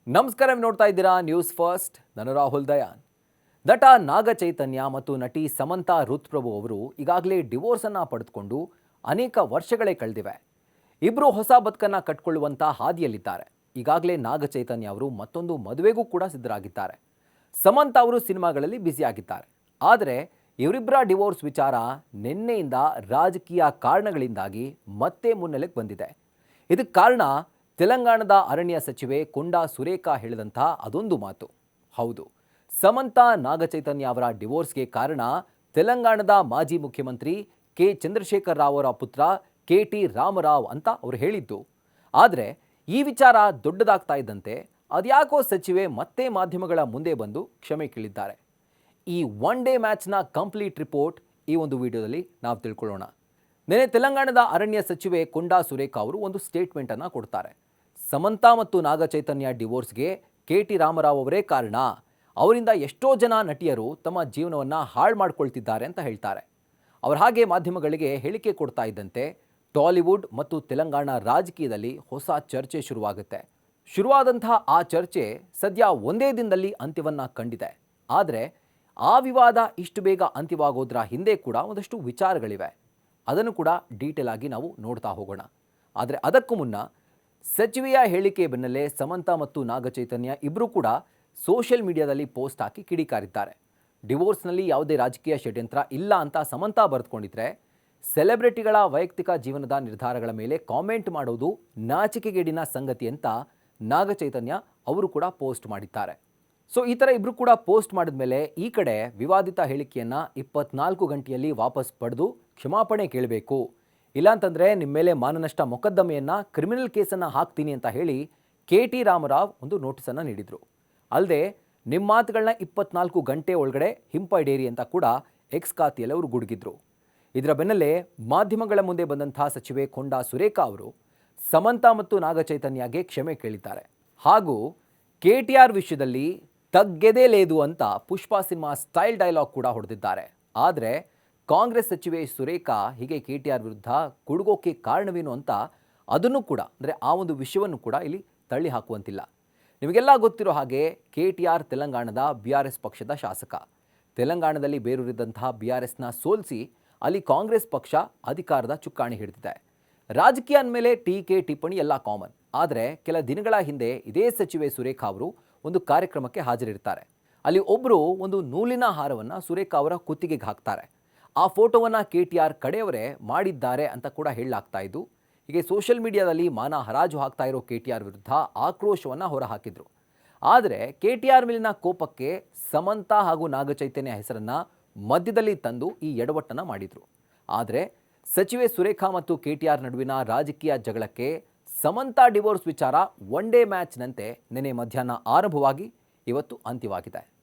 ನಮಸ್ಕಾರ, ನೀವು ನೋಡ್ತಾ ಇದ್ದೀರಾ ನ್ಯೂಸ್ ಫಸ್ಟ್. ನಾನು ರಾಹುಲ್ ದಯಾನ್. ನಟ ನಾಗ ಚೈತನ್ಯ ಮತ್ತು ನಟಿ ಸಮಂತಾ ರುತ್ಪ್ರಭು ಅವರು ಈಗಾಗಲೇ ಡಿವೋರ್ಸ್ ಅನ್ನ ಪಡೆದುಕೊಂಡು ಅನೇಕ ವರ್ಷಗಳೇ ಕಳೆದಿವೆ. ಇಬ್ಬರು ಹೊಸ ಬದುಕನ್ನ ಕಟ್ಟಿಕೊಳ್ಳುವಂತ ಹಾದಿಯಲ್ಲಿದ್ದಾರೆ. ಈಗಾಗಲೇ ನಾಗ ಚೈತನ್ಯ ಅವರು ಮತ್ತೊಂದು ಮದುವೆಗೂ ಕೂಡ ಸಿದ್ಧರಾಗಿದ್ದಾರೆ. ಸಮಂತಾ ಅವರು ಸಿನಿಮಾಗಳಲ್ಲಿ ಬ್ಯುಸಿಯಾಗಿದ್ದಾರೆ. ಆದರೆ ಇವರಿಬ್ಬರ ಡಿವೋರ್ಸ್ ವಿಚಾರ ನಿನ್ನೆಯಿಂದ ರಾಜಕೀಯ ಕಾರಣಗಳಿಂದಾಗಿ ಮತ್ತೆ ಮುನ್ನೆಲೆಗೆ ಬಂದಿದೆ. ಇದಕ್ಕೆ ಕಾರಣ ತೆಲಂಗಾಣದ ಅರಣ್ಯ ಸಚಿವೆ ಕೊಂಡಾ ಸುರೇಖಾ ಹೇಳಿದಂಥ ಅದೊಂದು ಮಾತು. ಹೌದು, ಸಮಂತಾ ನಾಗಚೈತನ್ಯ ಅವರ ಡಿವೋರ್ಸ್ಗೆ ಕಾರಣ ತೆಲಂಗಾಣದ ಮಾಜಿ ಮುಖ್ಯಮಂತ್ರಿ ಕೆ ಚಂದ್ರಶೇಖರ್ ರಾವ್ ಅವರ ಪುತ್ರ ಕೆ.ಟಿ. ರಾಮರಾವ್ ಅಂತ ಅವರು ಹೇಳಿದ್ದು. ಆದರೆ ಈ ವಿಚಾರ ದೊಡ್ಡದಾಗ್ತಾ ಇದ್ದಂತೆ ಅದ್ಯಾಕೋ ಸಚಿವೆ ಮತ್ತೆ ಮಾಧ್ಯಮಗಳ ಮುಂದೆ ಬಂದು ಕ್ಷಮೆ ಕೇಳಿದ್ದಾರೆ. ಈ ಒನ್ ಡೇ ಮ್ಯಾಚ್ನ ಕಂಪ್ಲೀಟ್ ರಿಪೋರ್ಟ್ ಈ ಒಂದು ವಿಡಿಯೋದಲ್ಲಿ ನಾವು ತಿಳ್ಕೊಳ್ಳೋಣ. ನಿನ್ನೆ ತೆಲಂಗಾಣದ ಅರಣ್ಯ ಸಚಿವೆ ಕೊಂಡಾ ಸುರೇಖಾ ಅವರು ಒಂದು ಸ್ಟೇಟ್ಮೆಂಟ್ ಅನ್ನು ಕೊಡ್ತಾರೆ. ಸಮಂತಾ ಮತ್ತು ನಾಗ ಚೈತನ್ಯ ಡಿವೋರ್ಸ್ಗೆ ಕೆ.ಟಿ. ರಾಮರಾವ್ ಅವರೇ ಕಾರಣ. ಅವರಿಂದ ಎಷ್ಟೋ ಜನ ನಟಿಯರು ತಮ್ಮ ಜೀವನವನ್ನು ಹಾಳು ಮಾಡ್ಕೊಳ್ತಿದ್ದಾರೆ ಅಂತ ಹೇಳ್ತಾರೆ. ಅವರು ಹಾಗೆ ಮಾಧ್ಯಮಗಳಿಗೆ ಹೇಳಿಕೆ ಕೊಡ್ತಾ ಇದ್ದಂತೆ ಟಾಲಿವುಡ್ ಮತ್ತು ತೆಲಂಗಾಣ ರಾಜಕೀಯದಲ್ಲಿ ಹೊಸ ಚರ್ಚೆ ಶುರುವಾಗುತ್ತೆ. ಶುರುವಾದಂತಹ ಆ ಚರ್ಚೆ ಸದ್ಯ ಒಂದೇ ದಿನದಲ್ಲಿ ಅಂತ್ಯವನ್ನು ಕಂಡಿದೆ. ಆದರೆ ಆ ವಿವಾದ ಇಷ್ಟು ಬೇಗ ಅಂತ್ಯವಾಗೋದ್ರ ಹಿಂದೆ ಕೂಡ ಒಂದಷ್ಟು ವಿಚಾರಗಳಿವೆ. ಅದನ್ನು ಕೂಡ ಡೀಟೇಲ್ ಆಗಿ ನಾವು ನೋಡ್ತಾ ಹೋಗೋಣ. ಆದರೆ ಅದಕ್ಕೂ ಮುನ್ನ ಸಚಿವೆಯ ಹೇಳಿಕೆ ಬೆನ್ನಲ್ಲೇ ಸಮಂತಾ ಮತ್ತು ನಾಗಚೈತನ್ಯ ಇಬ್ಬರೂ ಕೂಡ ಸೋಷಿಯಲ್ ಮೀಡಿಯಾದಲ್ಲಿ ಪೋಸ್ಟ್ ಹಾಕಿ ಕಿಡಿಕಾರಿದ್ದಾರೆ. ಡಿವೋರ್ಸ್ನಲ್ಲಿ ಯಾವುದೇ ರಾಜಕೀಯ ಷಡ್ಯಂತ್ರ ಇಲ್ಲ ಅಂತ ಸಮಂತಾ ಬರೆದುಕೊಂಡಿದ್ರೆ, ಸೆಲೆಬ್ರಿಟಿಗಳ ವೈಯಕ್ತಿಕ ಜೀವನದ ನಿರ್ಧಾರಗಳ ಮೇಲೆ ಕಾಮೆಂಟ್ ಮಾಡೋದು ನಾಚಿಕೆಗೇಡಿನ ಸಂಗತಿ ಅಂತ ನಾಗಚೈತನ್ಯ ಅವರು ಕೂಡ ಪೋಸ್ಟ್ ಮಾಡಿದ್ದಾರೆ. ಸೊ ಈ ಥರ ಇಬ್ಬರು ಕೂಡ ಪೋಸ್ಟ್ ಮಾಡಿದ ಮೇಲೆ ಈ ಕಡೆ ವಿವಾದಿತ ಹೇಳಿಕೆಯನ್ನು 24 ಗಂಟೆಯಲ್ಲಿ ವಾಪಸ್ ಪಡೆದು ಕ್ಷಮಾಪಣೆ ಕೇಳಬೇಕು, ಇಲ್ಲಾಂತಂದರೆ ನಿಮ್ಮ ಮೇಲೆ ಮಾನನಷ್ಟ ಮೊಕದ್ದಮೆಯನ್ನು ಕ್ರಿಮಿನಲ್ ಕೇಸನ್ನು ಹಾಕ್ತೀನಿ ಅಂತ ಹೇಳಿ ಕೆ.ಟಿ. ರಾಮರಾವ್ ಒಂದು ನೋಟಿಸನ್ನು ನೀಡಿದರು. ಅಲ್ಲದೆ ನಿಮ್ಮ ಮಾತುಗಳನ್ನ 24 ಗಂಟೆ ಒಳಗಡೆ ಹಿಂಪಡೆಯಿರಿ ಅಂತ ಕೂಡ ಎಕ್ಸ್ ಖಾತೆಯಲ್ಲಿ ಅವರು ಗುಡುಗಿದ್ರು. ಇದರ ಬೆನ್ನಲ್ಲೇ ಮಾಧ್ಯಮಗಳ ಮುಂದೆ ಬಂದಂಥ ಸಚಿವೆ ಕೊಂಡಾ ಸುರೇಖಾ ಅವರು ಸಮಂತಾ ಮತ್ತು ನಾಗಚೈತನ್ಯಗೆ ಕ್ಷಮೆ ಕೇಳಿದ್ದಾರೆ. ಹಾಗೂ KTR ವಿಷಯದಲ್ಲಿ ತಗ್ಗೆದೇ ಲೇದು ಅಂತ ಪುಷ್ಪಾ ಸಿನಿಮಾ ಸ್ಟೈಲ್ ಡೈಲಾಗ್ ಕೂಡ ಹೊಡೆದಿದ್ದಾರೆ. ಆದರೆ ಕಾಂಗ್ರೆಸ್ ಸಚಿವೆ ಸುರೇಖಾ ಹೀಗೆ KTR ವಿರುದ್ಧ ಕುಡುಗೋಕೆ ಕಾರಣವೇನು ಅಂತ ಅದನ್ನು ಕೂಡ, ಅಂದರೆ ಆ ಒಂದು ವಿಷಯವನ್ನು ಕೂಡ ಇಲ್ಲಿ ತಳ್ಳಿ ಹಾಕುವಂತಿಲ್ಲ. ನಿಮಗೆಲ್ಲ ಗೊತ್ತಿರೋ ಹಾಗೆ KTR ತೆಲಂಗಾಣದ BRS ಪಕ್ಷದ ಶಾಸಕ. ತೆಲಂಗಾಣದಲ್ಲಿ ಬೇರೂರಿದಂತಹ BRSನ ಸೋಲಿಸಿ ಅಲ್ಲಿ ಕಾಂಗ್ರೆಸ್ ಪಕ್ಷ ಅಧಿಕಾರದ ಚುಕ್ಕಾಣಿ ಹಿಡಿದಿದೆ. ರಾಜಕೀಯ ಅಂದಮೇಲೆ ಟೀಕೆ ಟಿಪ್ಪಣಿ ಎಲ್ಲ ಕಾಮನ್. ಆದರೆ ಕೆಲ ದಿನಗಳ ಹಿಂದೆ ಇದೇ ಸಚಿವೆ ಸುರೇಖಾ ಅವರು ಒಂದು ಕಾರ್ಯಕ್ರಮಕ್ಕೆ ಹಾಜರಿರ್ತಾರೆ. ಅಲ್ಲಿ ಒಬ್ಬರು ಒಂದು ನೂಲಿನ ಹಾರವನ್ನು ಸುರೇಖಾ ಅವರ ಕುತ್ತಿಗೆಗೆ ಹಾಕ್ತಾರೆ. ಆ ಫೋಟೋವನ್ನು KTR ಕಡೆಯವರೇ ಮಾಡಿದ್ದಾರೆ ಅಂತ ಕೂಡ ಹೇಳಲಾಗ್ತಾ ಇದ್ದು, ಹೀಗೆ ಸೋಷಿಯಲ್ ಮೀಡಿಯಾದಲ್ಲಿ ಮಾನ ಹರಾಜು ಹಾಕ್ತಾ ಇರೋ KTR ವಿರುದ್ಧ ಆಕ್ರೋಶವನ್ನು ಹೊರಹಾಕಿದ್ರು. ಆದರೆ KTR ಮೇಲಿನ ಕೋಪಕ್ಕೆ ಸಮಂತಾ ಹಾಗೂ ನಾಗಚೈತನ್ಯ ಹೆಸರನ್ನು ಮಧ್ಯದಲ್ಲಿ ತಂದು ಈ ಎಡವಟ್ಟನ್ನು ಮಾಡಿದರು. ಆದರೆ ಸಚಿವೆ ಸುರೇಖಾ ಮತ್ತು KTR ನಡುವಿನ ರಾಜಕೀಯ ಜಗಳಕ್ಕೆ ಸಮಂತಾ ಡಿವೋರ್ಸ್ ವಿಚಾರ ಒನ್ ಡೇ ಮ್ಯಾಚ್ನಂತೆ ನಿನ್ನೆ ಮಧ್ಯಾಹ್ನ ಆರಂಭವಾಗಿ ಇವತ್ತು ಅಂತ್ಯವಾಗಿದೆ.